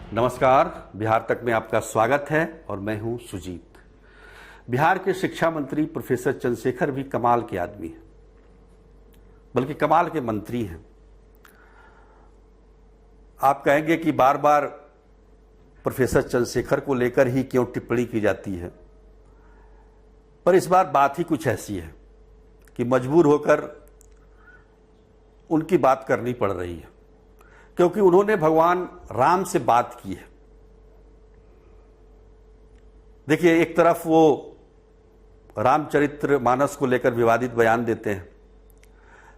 नमस्कार। बिहार तक में आपका स्वागत है और मैं हूं सुजीत। बिहार के शिक्षा मंत्री प्रोफेसर चंद्रशेखर भी कमाल के आदमी हैं, बल्कि कमाल के मंत्री हैं। आप कहेंगे कि बार बार प्रोफेसर चंद्रशेखर को लेकर ही क्यों टिप्पणी की जाती है, पर इस बार बात ही कुछ ऐसी है कि मजबूर होकर उनकी बात करनी पड़ रही है, क्योंकि उन्होंने भगवान राम से बात की है। देखिए, एक तरफ वो रामचरित्र मानस को लेकर विवादित बयान देते हैं,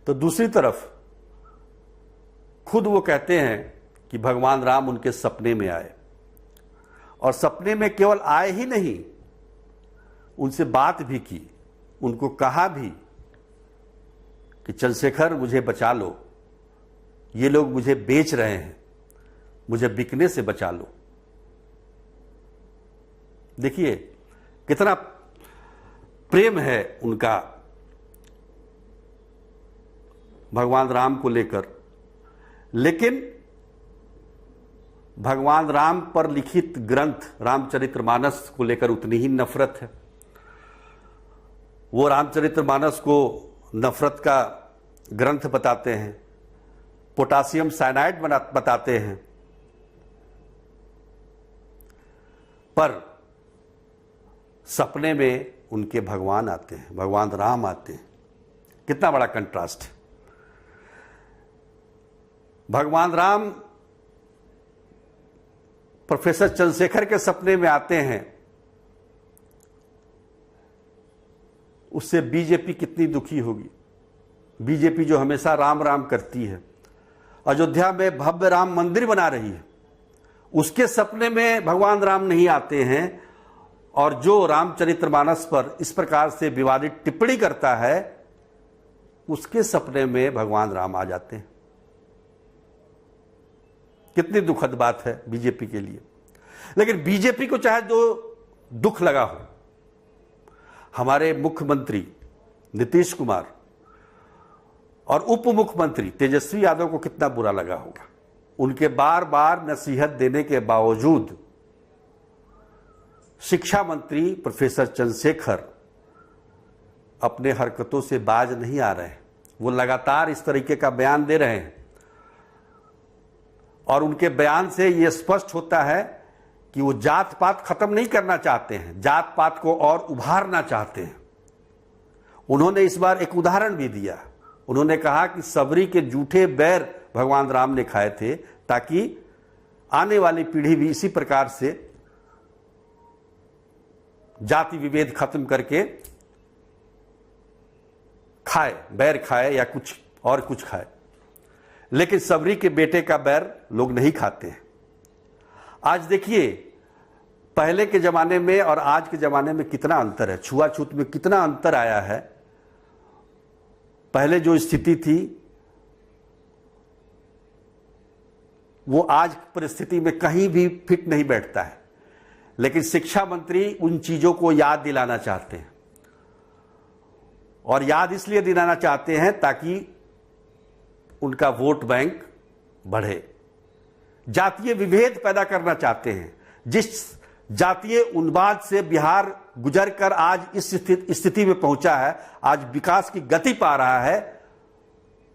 तो दूसरी तरफ खुद वो कहते हैं कि भगवान राम उनके सपने में आए, और सपने में केवल आए ही नहीं, उनसे बात भी की, उनको कहा भी कि चंद्रशेखर मुझे बचा लो, ये लोग मुझे बेच रहे हैं, मुझे बिकने से बचा लो। देखिए कितना प्रेम है उनका भगवान राम को लेकर, लेकिन भगवान राम पर लिखित ग्रंथ रामचरितमानस को लेकर उतनी ही नफरत है। वो रामचरितमानस को नफरत का ग्रंथ बताते हैं, पोटासियम साइनाइड बताते हैं, पर सपने में उनके भगवान आते हैं, भगवान राम आते हैं। कितना बड़ा कंट्रास्ट है। भगवान राम प्रोफेसर चंद्रशेखर के सपने में आते हैं, उससे बीजेपी कितनी दुखी होगी। बीजेपी जो हमेशा राम राम करती है, अयोध्या में भव्य राम मंदिर बना रही है, उसके सपने में भगवान राम नहीं आते हैं, और जो रामचरितमानस पर इस प्रकार से विवादित टिप्पणी करता है, उसके सपने में भगवान राम आ जाते हैं। कितनी दुखद बात है बीजेपी के लिए। लेकिन बीजेपी को चाहे जो दुख लगा हो, हमारे मुख्यमंत्री नीतीश कुमार और उप मुख्यमंत्री तेजस्वी यादव को कितना बुरा लगा होगा। उनके बार बार नसीहत देने के बावजूद शिक्षा मंत्री प्रोफेसर चंद्रशेखर अपने हरकतों से बाज नहीं आ रहे हैं। वो लगातार इस तरीके का बयान दे रहे हैं, और उनके बयान से यह स्पष्ट होता है कि वो जात पात खत्म नहीं करना चाहते हैं, जात पात को और उभारना चाहते हैं। उन्होंने इस बार एक उदाहरण भी दिया। उन्होंने कहा कि सबरी के जूठे बैर भगवान राम ने खाए थे, ताकि आने वाली पीढ़ी भी इसी प्रकार से जाति विभेद खत्म करके खाए, बैर खाए या कुछ और कुछ खाए। लेकिन सबरी के बेटे का बैर लोग नहीं खाते हैं। आज देखिए, पहले के जमाने में और आज के जमाने में कितना अंतर है, छुआछूत में कितना अंतर आया है। पहले जो स्थिति थी वो आज परिस्थिति में कहीं भी फिट नहीं बैठता है। लेकिन शिक्षा मंत्री उन चीजों को याद दिलाना चाहते हैं, और याद इसलिए दिलाना चाहते हैं ताकि उनका वोट बैंक बढ़े। जातीय विभेद पैदा करना चाहते हैं। जिस जातीय उन्माद से बिहार गुजर कर आज इस स्थिति में पहुंचा है, आज विकास की गति पा रहा है,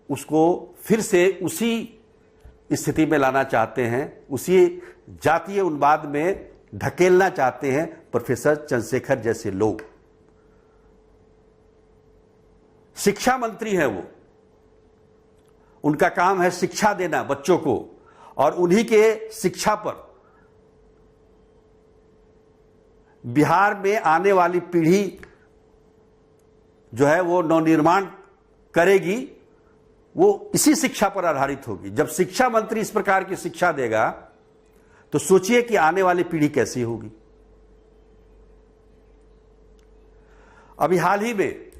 उसको फिर से उसी स्थिति में लाना चाहते हैं, उसी जातीय उन्माद में ढकेलना चाहते हैं प्रोफेसर चंद्रशेखर जैसे लोग। शिक्षा मंत्री हैं वो, उनका काम है शिक्षा देना बच्चों को, और उन्हीं के शिक्षा पर बिहार में आने वाली पीढ़ी जो है वो नवनिर्माण करेगी, वो इसी शिक्षा पर आधारित होगी। जब शिक्षा मंत्री इस प्रकार की शिक्षा देगा, तो सोचिए कि आने वाली पीढ़ी कैसी होगी। अभी हाल ही में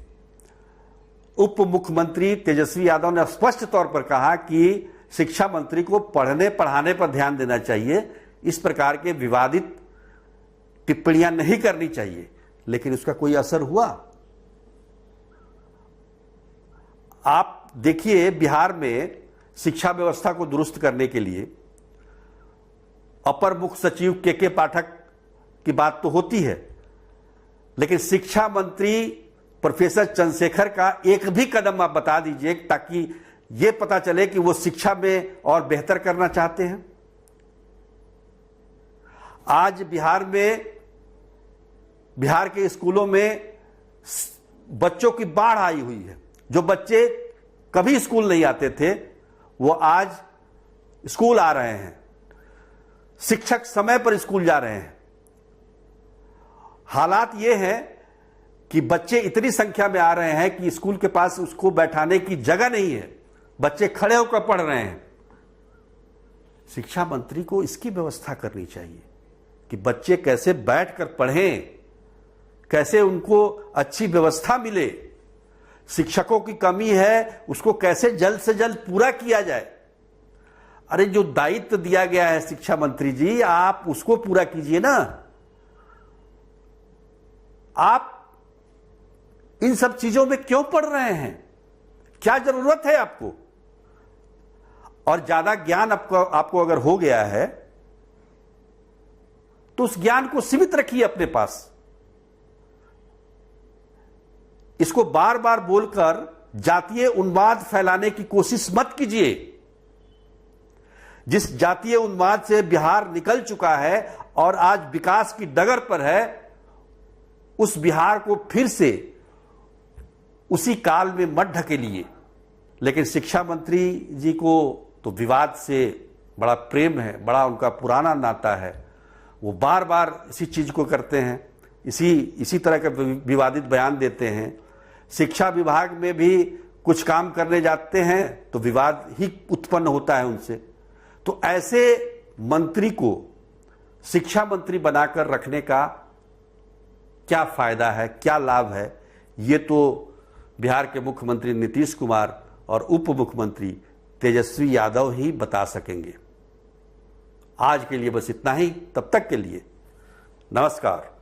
उप मुख्यमंत्री तेजस्वी यादव ने स्पष्ट तौर पर कहा कि शिक्षा मंत्री को पढ़ने पढ़ाने पर ध्यान देना चाहिए, इस प्रकार के विवादित टिप्पणियां नहीं करनी चाहिए। लेकिन उसका कोई असर हुआ? आप देखिए, बिहार में शिक्षा व्यवस्था को दुरुस्त करने के लिए अपर मुख्य सचिव के पाठक की बात तो होती है, लेकिन शिक्षा मंत्री प्रोफेसर चंद्रशेखर का एक भी कदम आप बता दीजिए ताकि यह पता चले कि वो शिक्षा में और बेहतर करना चाहते हैं। आज बिहार के स्कूलों में बच्चों की बाढ़ आई हुई है। जो बच्चे कभी स्कूल नहीं आते थे वो आज स्कूल आ रहे हैं, शिक्षक समय पर स्कूल जा रहे हैं। हालात ये है कि बच्चे इतनी संख्या में आ रहे हैं कि स्कूल के पास उसको बैठाने की जगह नहीं है, बच्चे खड़े होकर पढ़ रहे हैं। शिक्षा मंत्री को इसकी व्यवस्था करनी चाहिए कि बच्चे कैसे बैठकर पढ़ें, कैसे उनको अच्छी व्यवस्था मिले। शिक्षकों की कमी है, उसको कैसे जल्द से जल्द पूरा किया जाए। अरे जो दायित्व दिया गया है शिक्षा मंत्री जी, आप उसको पूरा कीजिए ना। आप इन सब चीजों में क्यों पड़ रहे हैं? क्या जरूरत है आपको? और ज्यादा ज्ञान आपको अगर हो गया है तो उस ज्ञान को सीमित रखिए अपने पास। इसको बार बार बोलकर जातीय उन्माद फैलाने की कोशिश मत कीजिए। जिस जातीय उन्माद से बिहार निकल चुका है और आज विकास की डगर पर है, उस बिहार को फिर से उसी काल में मत ढकेलिए। लेकिन शिक्षा मंत्री जी को तो विवाद से बड़ा प्रेम है, बड़ा उनका पुराना नाता है। वो बार बार इसी चीज को करते हैं, इसी तरह के विवादित बयान देते हैं। शिक्षा विभाग में भी कुछ काम करने जाते हैं तो विवाद ही उत्पन्न होता है उनसे। तो ऐसे मंत्री को शिक्षा मंत्री बनाकर रखने का क्या फायदा है, क्या लाभ है, ये तो बिहार के मुख्यमंत्री नीतीश कुमार और उप मुख्यमंत्री तेजस्वी यादव ही बता सकेंगे। आज के लिए बस इतना ही। तब तक के लिए नमस्कार।